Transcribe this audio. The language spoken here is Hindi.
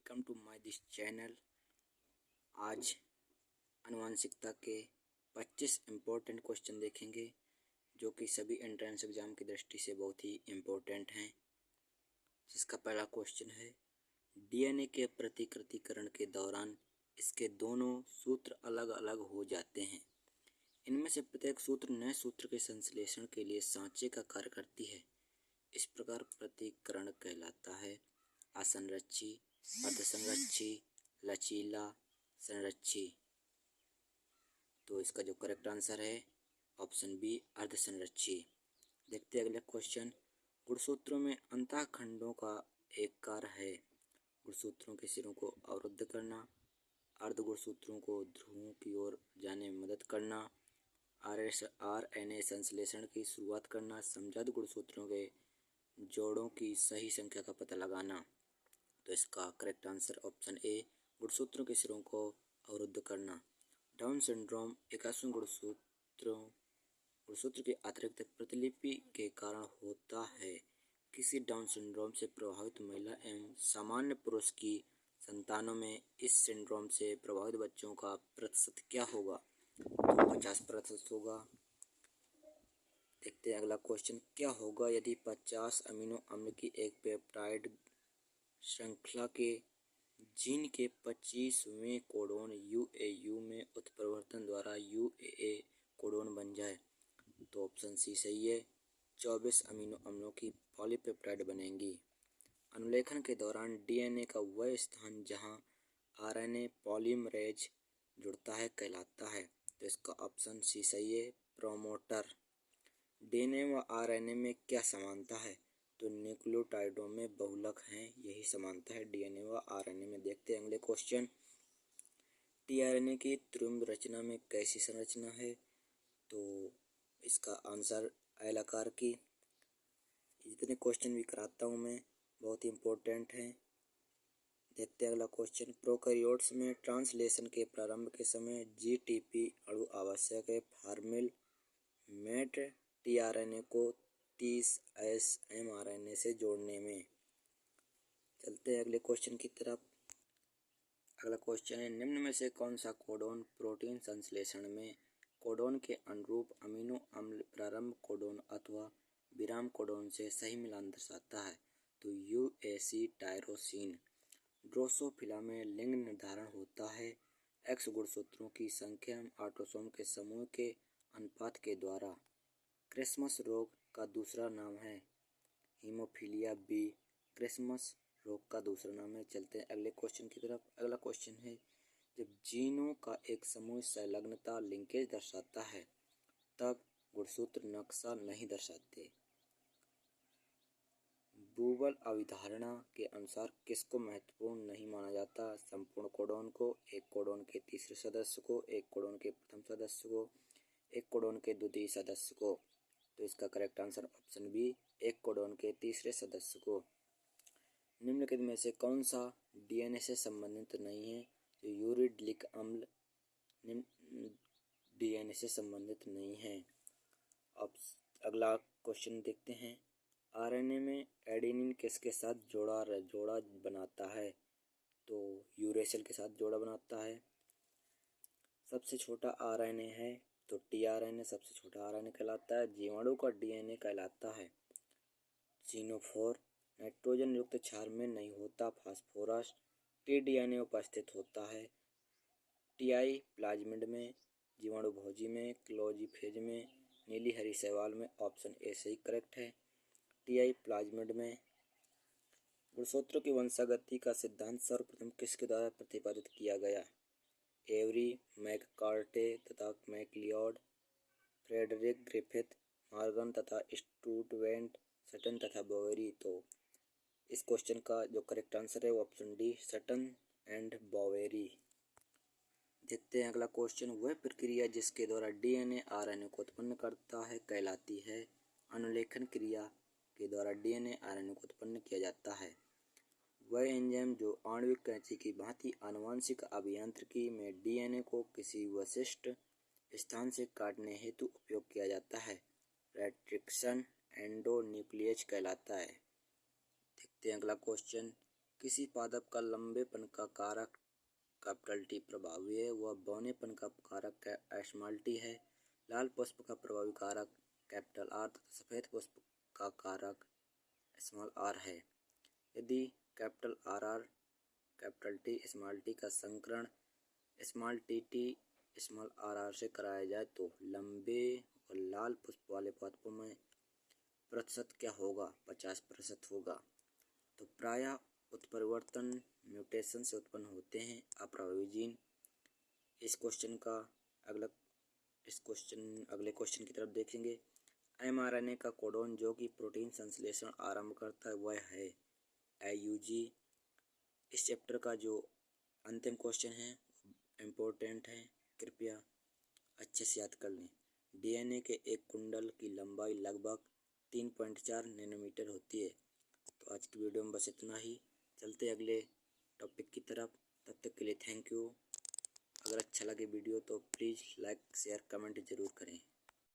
Welcome to my this channel. आज आनुवंशिकता के 25 इम्पोर्टेंट क्वेश्चन देखेंगे जो कि सभी एंट्रेंस एग्जाम की दृष्टि से बहुत ही इम्पोर्टेंट हैं। जिसका पहला क्वेश्चन है, डीएनए के प्रतिकृतिकरण के दौरान इसके दोनों सूत्र अलग अलग हो जाते हैं। इनमें से प्रत्येक सूत्र नए सूत्र के संश्लेषण के लिए सांचे का कार्य करती है। इस प्रकार प्रतिकरण कहलाता है असंरक्षी, अर्धसंरक्षी, लचीला, संरक्षी। तो इसका जो करेक्ट आंसर है ऑप्शन बी अर्धसंरक्षी। देखते हैं अगले क्वेश्चन। गुणसूत्रों में अंतःखंडों का एक कार्य है गुणसूत्रों के सिरों को अवरुद्ध करना, अर्ध गुणसूत्रों को ध्रुवों की ओर जाने में मदद करना, आरएनए संश्लेषण की शुरुआत करना, समजात गुणसूत्रों के जोड़ों की सही संख्या का पता लगाना। तो इसका करेक्ट आंसर ऑप्शन ए गुणसूत्रों के सिरों को अवरुद्ध करना। डाउन सिंड्रोम 81 गुणसूत्र के अतिरिक्त प्रतिलिपि के कारण होता है। किसी डाउन सिंड्रोम से प्रभावित महिला एवं सामान्य पुरुष की संतानों में इस सिंड्रोम से प्रभावित बच्चों का प्रतिशत क्या होगा? तो 50% होगा। देखते हैं अगला क्वेश्चन। क्या होगा यदि 50 अमीनो अम्ल की एक पेप्टाइड श्रृंखला के जीन के 25वें कोडोन UAU में उत्परिवर्तन द्वारा UAA कोडोन बन जाए? तो ऑप्शन सी सही है, 24 अमीनो अम्लों की पॉलीपेप्टाइड बनेंगी। अनुलेखन के दौरान डीएनए का वह स्थान जहां आरएनए पॉलीमरेज जुड़ता है कहलाता है। तो इसका ऑप्शन सी सही है, प्रोमोटर। डीएनए व आरएनए में क्या समानता है? तो न्यूक्लियोटाइडों में बहुलक हैं, यही समानता है डीएनए व आरएनए में। देखते हैं अगले क्वेश्चन। टीआरएनए की त्रिविम रचना में कैसी संरचना है? तो इसका आंसर एल आकार की। जितने क्वेश्चन भी कराता हूँ मैं बहुत इम्पोर्टेंट हैं। देखते हैं अगला क्वेश्चन। प्रोकैरियोट्स में ट्रांसलेशन के प्रारंभ के समय जीटीपी अणु आवश्यक है फॉर्मेट टीआरएनए को 30S mRNA से जोड़ने में। चलते हैं अगले क्वेश्चन की तरफ। अगला क्वेश्चन है, निम्न में से कौन सा कोडोन प्रोटीन संश्लेषण में कोडोन के अनुरूप अमीनो अम्ल प्रारंभ कोडोन अथवा विराम कोडोन से सही मिलान दर्शाता है? तो UAC टायरोसिन। ड्रोसोफिला में लिंग निर्धारण होता है X गुणसूत्रों की संख्या ऑटोसोम के समूह के अनुपात के द्वारा। क्रिसमस रोग का दूसरा नाम है हीमोफीलिया बी। क्रिसमस रोग का दूसरा नाम है। चलते हैं अगले क्वेश्चन की तरफ। अगला क्वेश्चन है, जब जीनों का एक समूह संलग्नता लिंकेज दर्शाता है तब गुणसूत्र नक्शा नहीं दर्शाते। बूबल अवधारणा के अनुसार किसको महत्वपूर्ण नहीं माना जाता? संपूर्ण कोडोन को, एक कोडोन के तीसरे सदस्य को, एक कोडोन के प्रथम सदस्य को, एक कोडोन के द्वितीय सदस्य को। तो इसका करेक्ट आंसर ऑप्शन बी एक कोडोन के तीसरे सदस्य को। निम्नलिखित में से कौन सा डीएनए से संबंधित नहीं है? तो यूरिडिलिक अम्ल डीएनए से संबंधित नहीं है। अब अगला क्वेश्चन देखते हैं। आरएनए में एडेनिन किसके साथ जोड़ा बनाता है? तो यूरेसिल के साथ जोड़ा बनाता है। सबसे छोटा आरएनए है तो टीआरएनए सबसे छोटा आरएनए कहलाता है। जीवाणु का डीएनए कहलाता है जीनोफोर। नाइट्रोजन युक्त क्षार में नहीं होता फास्फोरस। टीडीएनए उपस्थित होता है टीआई प्लाज्मिड में, जीवाणु भोजी में, क्लोजीफेज में, नीली हरी शैवाल में। ऑप्शन ए सही करेक्ट है, टीआई प्लाज्मिड में। गुणसूत्रों की वंशागति का सिद्धांत सर्वप्रथम किसके द्वारा प्रतिपादित किया गया? एवरी, मैककार्टे तथा मैकलियोड, फ्रेडरिक ग्रिफिथ, मॉर्गन तथा स्टुअर्ट सटन तथा बोवेरी। तो इस क्वेश्चन का जो करेक्ट आंसर है वो option D Sutton and Boveri. देखते हैं अगला क्वेश्चन। वह प्रक्रिया जिसके द्वारा डीएनए आरएनए को उत्पन्न करता है कहलाती है? अनुलेखन क्रिया के द्वारा डीएनए आरएनए को उत्पन्न किया जाता है। वह एंजाइम जो आणविक कैंची की भांति आनुवंशिक अभियांत्रिकी में डीएनए को किसी विशिष्ट स्थान से काटने हेतु उपयोग किया जाता है रेस्ट्रिक्शन एंडोन्यूक्लिएज कहलाता है। देखते हैं अगला क्वेश्चन। किसी पादप का लंबेपन का कारक कैपिटल टी प्रभावी है, वह बौनेपन का कारक स्मॉल टी है। लाल पुष्प का प्रभावी कारक कैपिटल आर तथा सफेद पुष्प का कारक स्मॉल आर है। यदि capital R R capital T small T का संकरण small T small R R से कराया जाए तो लंबे और लाल पुष्प वाले पादपों में प्रतिशत क्या होगा? 50% होगा। तो प्रायः उत्परिवर्तन म्यूटेशन से उत्पन्न होते हैं अप्रभावी जीन। इस क्वेश्चन का अगले क्वेश्चन की तरफ देखेंगे। mRNA का कोडोन जो कि प्रोटीन संश्लेषण आरंभ करता है वह है AUG। इस चैप्टर का जो अंतिम क्वेश्चन है इम्पोर्टेंट है, कृपया अच्छे से याद कर लें। DNA के एक कुंडल की लंबाई लगभग 3.4 नैनोमीटर होती है। तो आज की वीडियो में बस इतना ही, चलते अगले टॉपिक की तरफ। तब तक के लिए थैंक यू। अगर अच्छा लगे वीडियो तो प्लीज़ लाइक शेयर कमेंट ज़रूर करें।